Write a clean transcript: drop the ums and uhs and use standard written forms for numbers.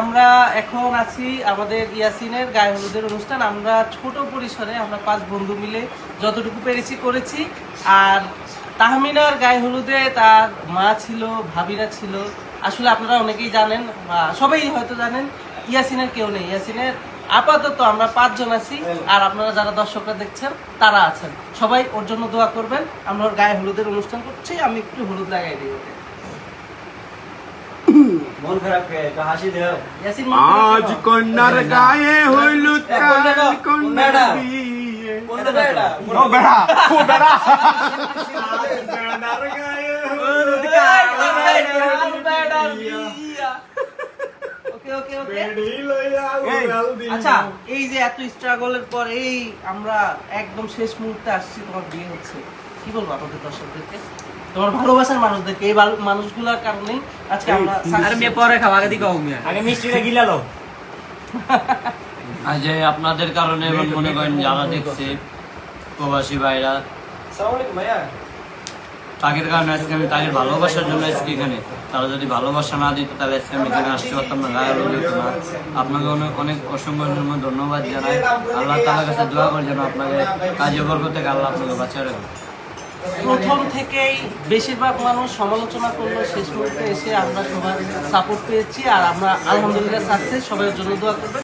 আমরা এখন আছি আমাদের ইয়াসিনের গায়ে হলুদের অনুষ্ঠান। আমরা ছোট পরিসরে আমরা 5 বন্ধু মিলে যতটুকু পেরেছি করেছি। আর তাহমিনার গায়ে হলুদে তার মা ছিল, ভাবিরা ছিল। আসলে আপনারা অনেকেই জানেন বা সবাই হয়তো জানেন, ইয়াসিনের কেউ নেই। ইয়াসিনের আপাতত আমরা 5 জন আছি, আর আপনারা যারা দর্শকরা দেখছেন তারা আছেন। সবাই ওর জন্য দোয়া করবেন। আমরা ওর গায়ে হলুদের অনুষ্ঠান করছি, আমি একটু হলুদ লাগাই দিই ওকে। মন খারাপ কে তো হাসি দাও। ইয়াসিন আজ কন্যার গায়ে হলুদ কাল কন্যার বিয়ে। কোনটা এটা? ও বেড়া ও বেড়া কন্যার গায়ে হলুদ কাল ওকে ওকে ওকে। বেড়ি লইয়া উড়াল দিল। আচ্ছা, এই যে এত স্ট্রাগলের পর এই আমরা একদম শেষ মুহূর্তে আসছি, তোমার বিয়ে হচ্ছে, কি বলবো আমাদের দর্শকদেরকে, তোমার ভালোবাসার মানুষদেরকে? এই মানুষগুলোর কারণেই আজকে আমরা আরে মে পরে খাওয়া আগে দিকে মিয়া আগে মিষ্টিটা গিলালো। আজ আপনাদের কারণে এবং মনে করেন যারা দেখছে প্রবাসী ভাইরা, আসসালামু আলাইকুম ভাইয়া। তাদের কারণে আজকে আমি তাদের ভালোবাসার জন্য আজকে এখানে। তারা যদি ভালোবাসা না দিত তাহলে আজকে আমি এখানে আসতে পারতাম না, গায়ে হলুদ হতো না। আপনাকে অনেক অনেক অসংখ্য ধন্যবাদ জানাই। আল্লাহ তাআলার কাছে দোয়া করি যেন আপনাকে কাজে বরকত থেকে আল্লাহ আপনাকে বাঁচিয়ে রাখে। প্রথম থেকেই বেশিরভাগ মানুষ সমালোচনা করলো, শেষ মুহূর্তে এসে আমরা সবার সাপোর্ট পেয়েছি। আর আমরা আলহামদুলিল্লাহ সাকসেস। সবাই জন্য দোয়া করবেন।